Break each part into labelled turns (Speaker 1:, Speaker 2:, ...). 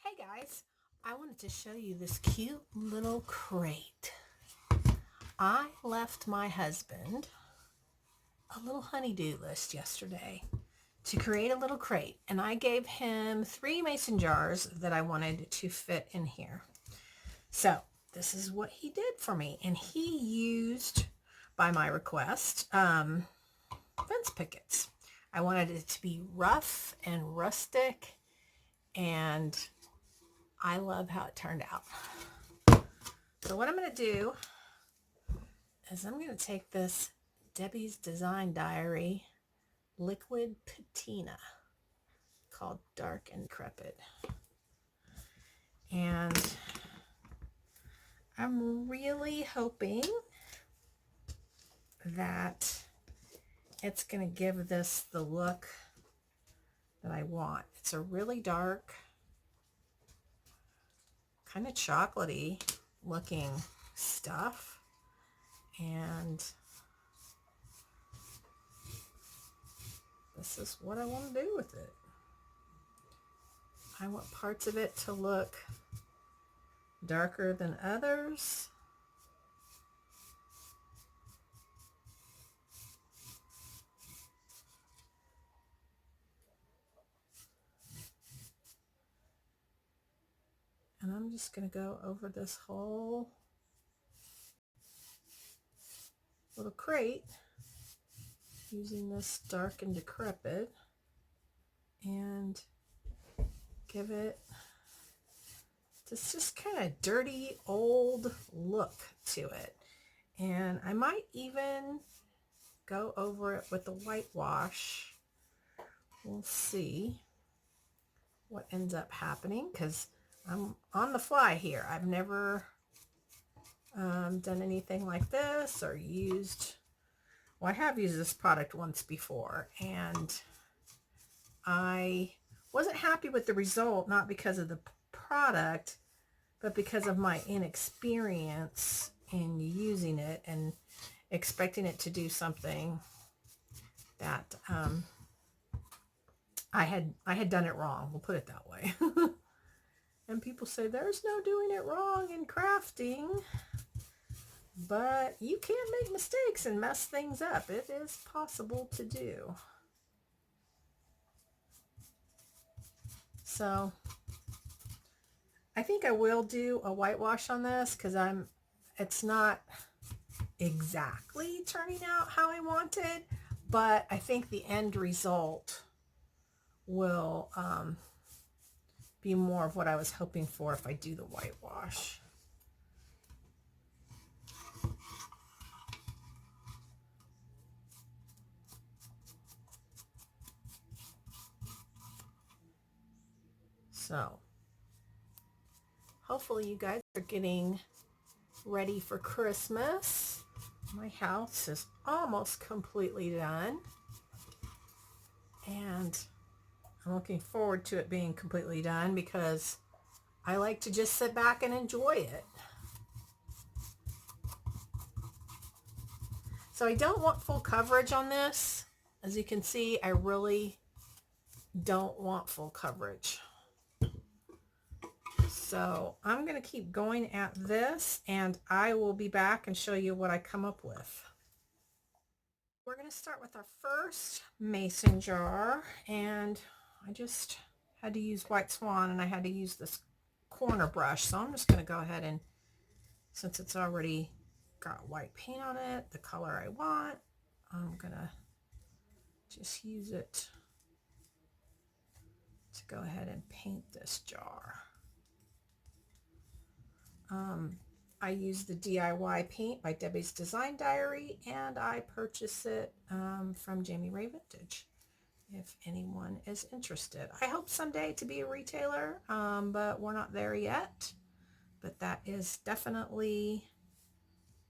Speaker 1: Hey guys, I wanted to show you this cute little crate. I left my husband a little honey-do list yesterday to create a little crate, and I gave him 3 mason jars that I wanted to fit in here. So this is what he did for me, and he used, by my request, fence pickets. I wanted it to be rough and rustic, and I love how it turned out. So what I'm going to do is I'm going to take this Debbie's Design Diary liquid patina called Dark and Decrepit, and I'm really hoping that it's going to give this the look that I want. It's a really dark, kind of chocolatey looking stuff, and this is what I want to do with it. I want parts of it to look darker than others. And I'm just going to go over this whole little crate using this Dark and Decrepit and give it this just kind of dirty old look to it. And I might even go over it with the whitewash. We'll see what ends up happening, because I'm on the fly here. I've never done anything like this or used, well, I have used this product once before, and I wasn't happy with the result, not because of the product, but because of my inexperience in using it and expecting it to do something that I had done it wrong. We'll put it that way. And people say there's no doing it wrong in crafting, but you can make mistakes and mess things up. It is possible to do. So I think I will do a whitewash on this, because it's not exactly turning out how I wanted, but I think the end result will be more of what I was hoping for if I do the whitewash. So hopefully you guys are getting ready for Christmas. My house is almost completely done, and I'm looking forward to it being completely done because I like to just sit back and enjoy it. So I don't want full coverage on this. As you can see, I really don't want full coverage. So I'm going to keep going at this, and I will be back and show you what I come up with. We're going to start with our first mason jar, and I just had to use White Swan, and I had to use this corner brush. So I'm just going to go ahead and, since it's already got white paint on it, the color I want, I'm going to just use it to go ahead and paint this jar. I use the DIY paint by Debbie's Design Diary, and I purchase it from Jamie Ray Vintage, if anyone is interested. I hope someday to be a retailer, but we're not there yet. But that is definitely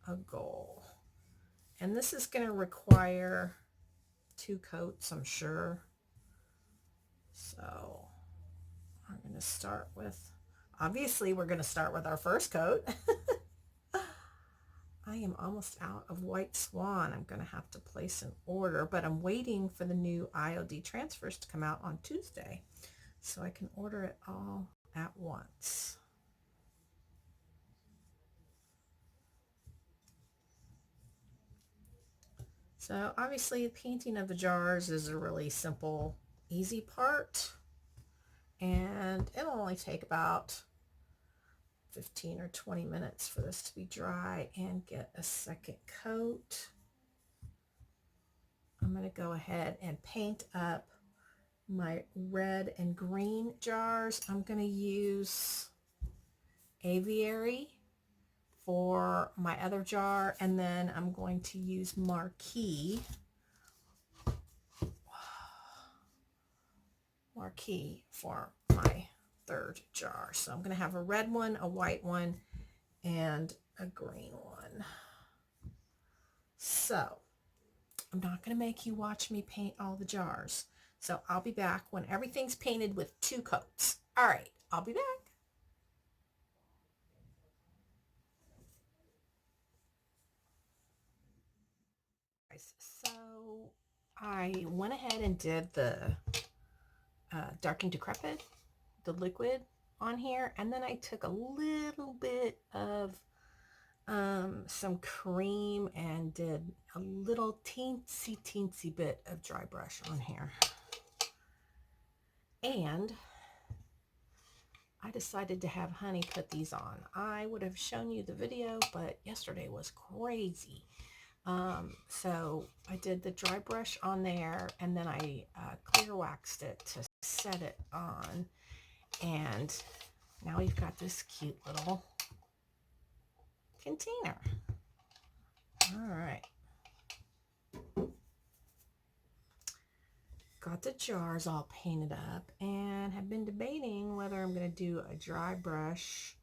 Speaker 1: a goal. And this is going to require 2 coats, I'm sure. So I'm going to start with, obviously we're going to start with our first coat. I am almost out of White Swan. I'm going to have to place an order, but I'm waiting for the new IOD transfers to come out on Tuesday, so I can order it all at once. So obviously the painting of the jars is a really simple, easy part, and it'll only take about 15 or 20 minutes for this to be dry and get a second coat. I'm going to go ahead and paint up my red and green jars. I'm going to use Aviary for my other jar, and then I'm going to use Marquee for my third jar. So I'm going to have a red one, a white one, and a green one. So I'm not going to make you watch me paint all the jars. So I'll be back when everything's painted with 2 coats. All right, I'll be back. So I went ahead and did the Dark and Decrepit, the liquid on here, and then I took a little bit of some cream and did a little teensy bit of dry brush on here. And I decided to have Honey put these on. I would have shown you the video, but yesterday was crazy. So I did the dry brush on there, and then I clear waxed it to set it on. And now we've got this cute little container. All right. Got the jars all painted up and have been debating whether I'm going to do a dry brush.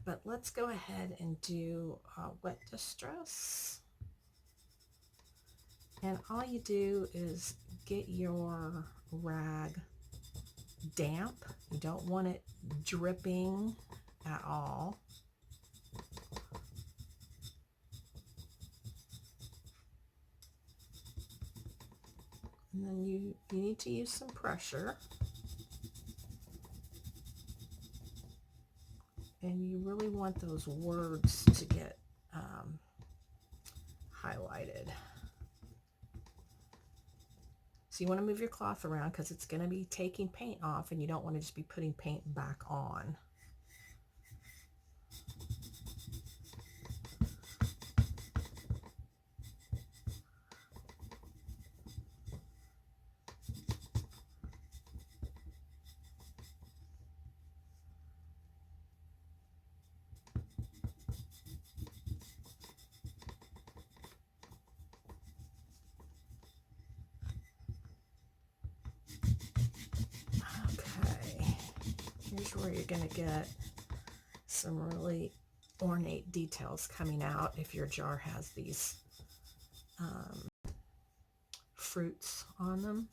Speaker 1: But let's go ahead and do wet distress. And all you do is get your rag damp. You don't want it dripping at all. And then you need to use some pressure. And you really want those words to get highlighted. So you want to move your cloth around because it's going to be taking paint off, and you don't want to just be putting paint back on. Here's where you're going to get some really ornate details coming out if your jar has these fruits on them.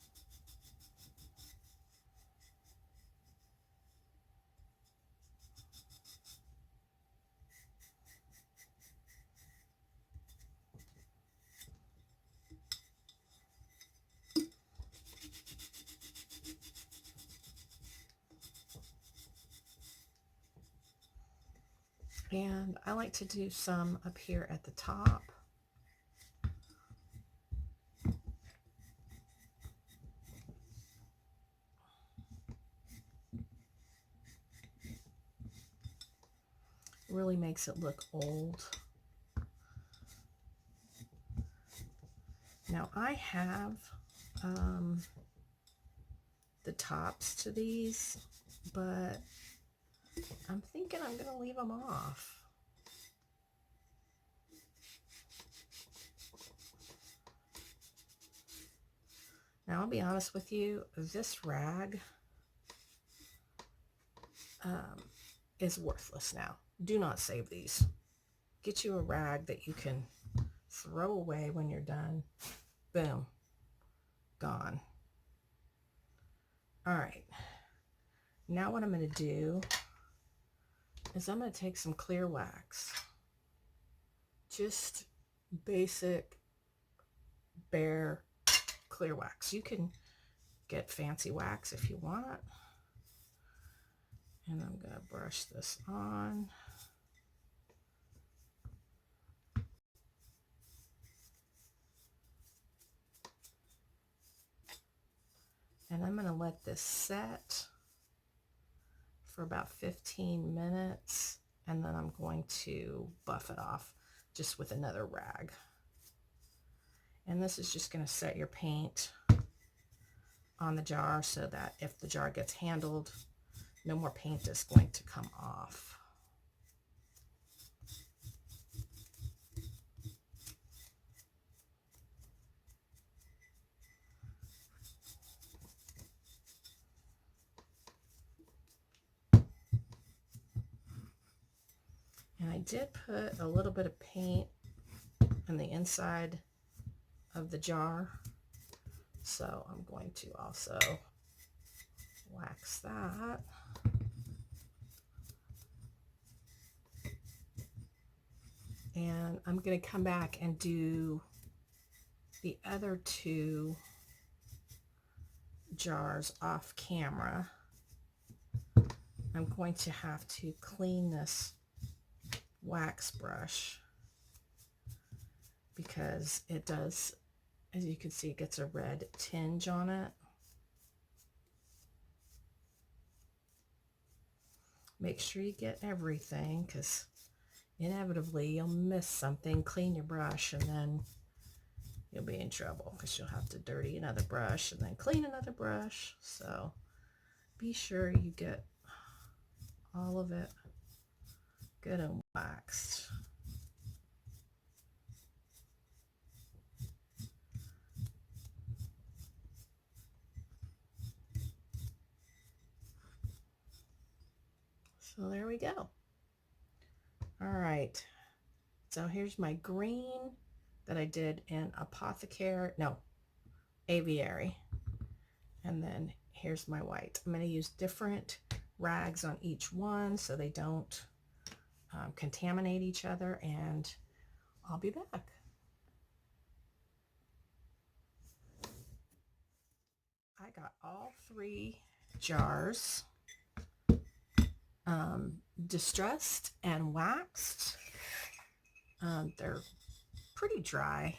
Speaker 1: And I like to do some up here at the top. Really makes it look old. Now I have the tops to these, but I'm thinking I'm going to leave them off. Now I'll be honest with you, this rag is worthless now. Do not save these. Get you a rag that you can throw away when you're done. Boom. Gone. All right. Now what I'm going to do is I'm going to take some clear wax. Just basic, bare clear wax. You can get fancy wax if you want. And I'm going to brush this on. And I'm going to let this set for about 15 minutes. And then I'm going to buff it off just with another rag. And this is just going to set your paint on the jar so that if the jar gets handled, no more paint is going to come off. And I did put a little bit of paint on the inside of the jar, so I'm going to also wax that. And I'm going to come back and do the other two jars off camera. I'm going to have to clean this wax brush because it does, as you can see, it gets a red tinge on it. Make sure you get everything because inevitably you'll miss something. Clean your brush and then you'll be in trouble because you'll have to dirty another brush and then clean another brush. So be sure you get all of it good and waxed. So there we go. All right, so here's my green that I did in aviary. And then here's my white. I'm going to use different rags on each one so they don't contaminate each other, and I'll be back. I got all three jars distressed and waxed. They're pretty dry.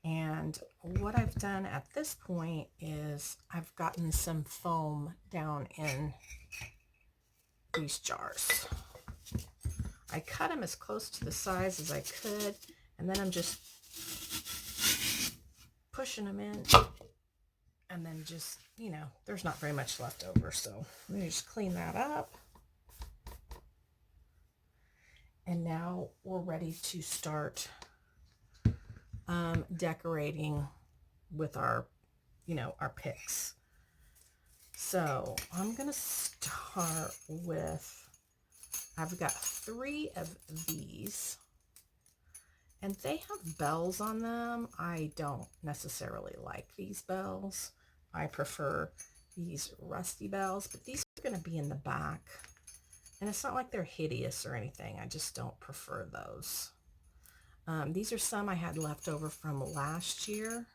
Speaker 1: And what I've done at this point is I've gotten some foam down in these jars. I cut them as close to the size as I could, and then I'm just pushing them in, and then just, you know, there's not very much left over, so let me just clean that up. And now we're ready to start decorating with our, our picks. So I'm gonna start with, I've got 3 of these, and they have bells on them. I don't necessarily like these bells. I prefer these rusty bells, but these are gonna be in the back. And it's not like they're hideous or anything. I just don't prefer those. These are some I had left over from last year.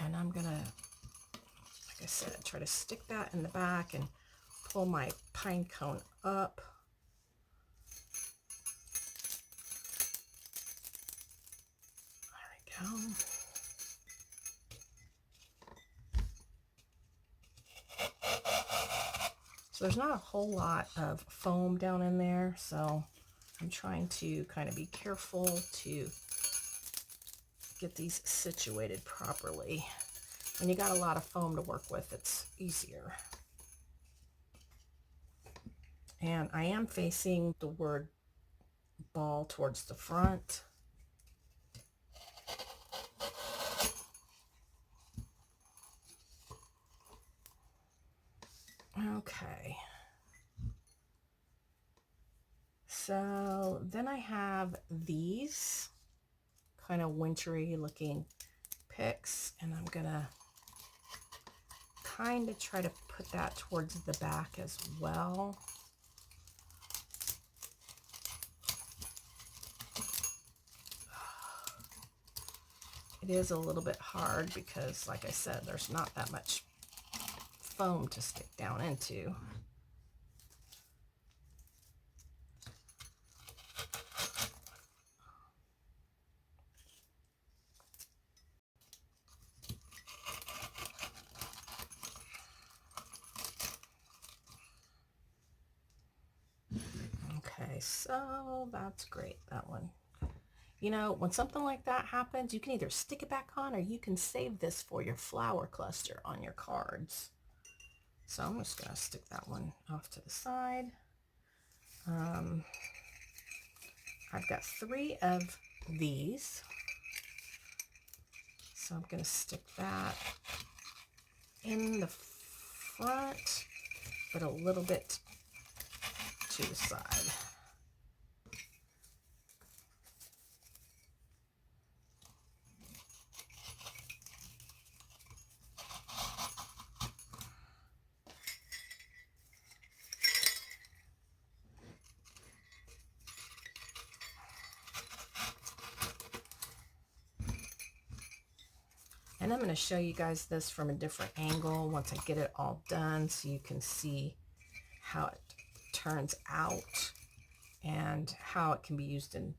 Speaker 1: And I'm gonna, like I said, try to stick that in the back and pull my pine cone up. There we go. So there's not a whole lot of foam down in there, so I'm trying to kind of be careful to get these situated properly. When you got a lot of foam to work with, it's easier. And I am facing the word ball towards the front. Okay. So then I have these kind of wintry looking picks, and I'm gonna kind of try to put that towards the back as well. It It is a little bit hard because, like I said, there's not that much foam to stick down into. Okay, so that's great, that one. You know, when something like that happens, you can either stick it back on or you can save this for your flower cluster on your cards. So I'm just going to stick that one off to the side. I've got 3 of these. So I'm going to stick that in the front, but a little bit to the side. And I'm going to show you guys this from a different angle once I get it all done so you can see how it turns out and how it can be used in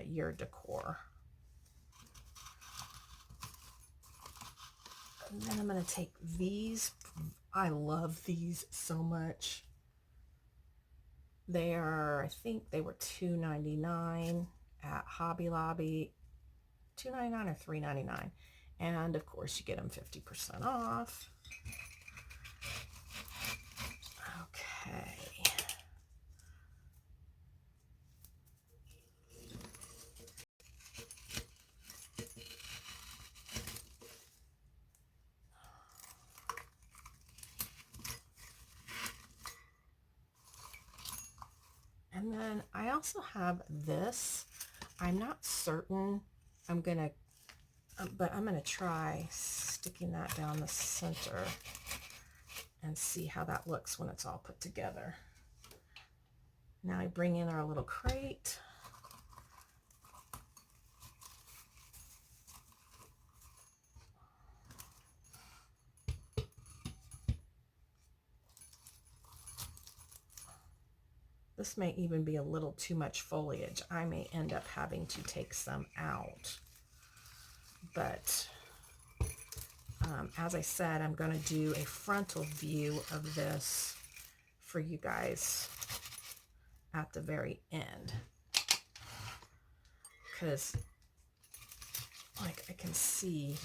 Speaker 1: your decor. And then I'm going to take these. I love these so much. They are, I think they were $2.99 at Hobby Lobby. $2.99 or $3.99. And of course you get them 50% off. Okay. And then I also have this. I'm not certain but I'm gonna try sticking that down the center and see how that looks when it's all put together. Now I bring in our little crate. This may even be a little too much foliage. I may end up having to take some out. But as I said, I'm going to do a frontal view of this for you guys at the very end. Because like I can see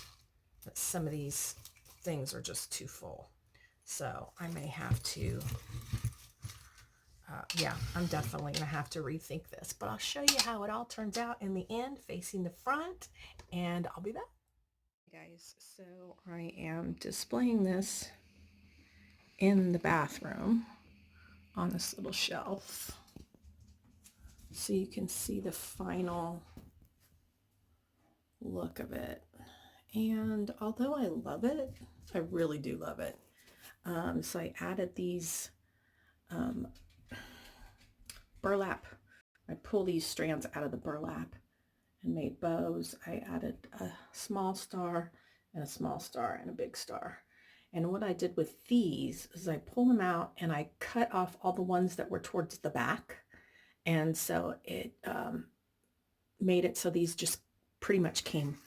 Speaker 1: that some of these things are just too full. So I may have to yeah, I'm definitely going to have to rethink this, but I'll show you how it all turns out in the end, facing the front, and I'll be back. Guys, so I am displaying this in the bathroom on this little shelf so you can see the final look of it. And although I love it, I really do love it. So I added these burlap. I pull these strands out of the burlap and made bows. I added a small star and a small star and a big star. And what I did with these is I pull them out and I cut off all the ones that were towards the back. And so it made it so these just pretty much came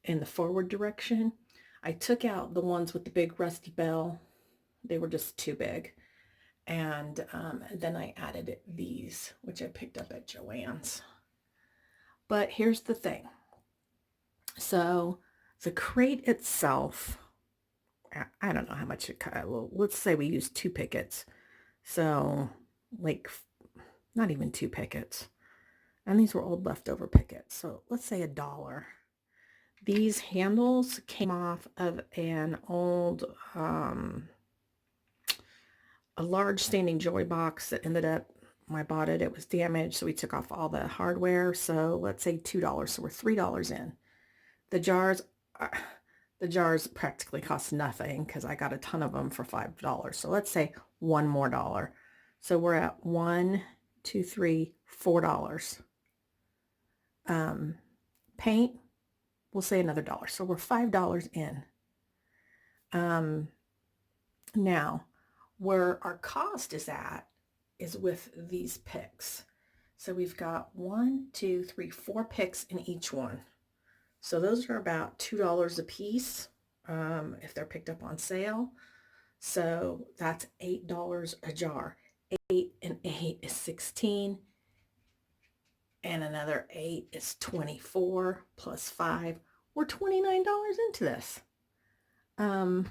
Speaker 1: in the forward direction. I took out the ones with the big rusty bell. They were just too big. And then I added these, which I picked up at Joann's. But here's the thing. So the crate itself, I don't know how much it cut. Well, let's say we used 2 pickets. So like not even 2 pickets. And these were old leftover pickets. So let's say $1. These handles came off of an old, a large Standing Joy box that ended up, when I bought it, it was damaged. So we took off all the hardware. So let's say $2. So we're $3 in. The jars practically cost nothing because I got a ton of them for $5. So let's say $1 more. So we're at $1, $2, $3, $4. Paint, we'll say another $1. So we're $5 in. Now, where our cost is at is with these picks. So we've got 1, 2, 3, 4 picks in each one. So those are about $2 a piece if they're picked up on sale. So that's $8 a jar. 8 and 8 is 16. And another 8 is 24 plus 5. We're $29 into this. I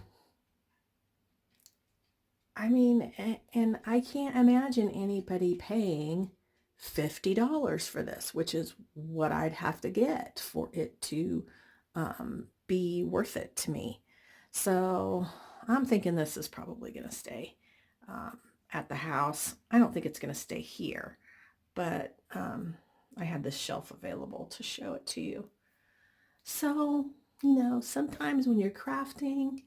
Speaker 1: mean, and I can't imagine anybody paying $50 for this, which is what I'd have to get for it to be worth it to me. So I'm thinking this is probably going to stay at the house. I don't think it's going to stay here, but I had this shelf available to show it to you. So, you know, sometimes when you're crafting,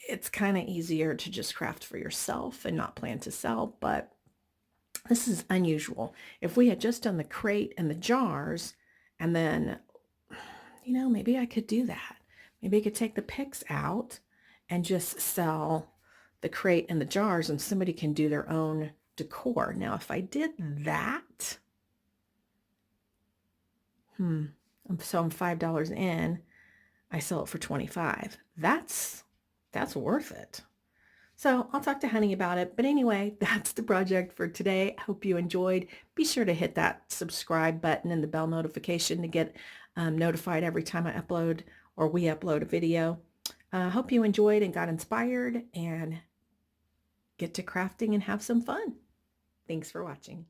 Speaker 1: it's kind of easier to just craft for yourself and not plan to sell, but this is unusual. If we had just done the crate and the jars, and then, you know, maybe I could do that. Maybe I could take the picks out and just sell the crate and the jars, and somebody can do their own decor. Now, if I did that, so I'm $5 in, I sell it for $25. That's worth it. So I'll talk to Honey about it. But anyway, that's the project for today. I hope you enjoyed. Be sure to hit that subscribe button and the bell notification to get notified every time I upload or we upload a video. Hope you enjoyed and got inspired and get to crafting and have some fun. Thanks for watching.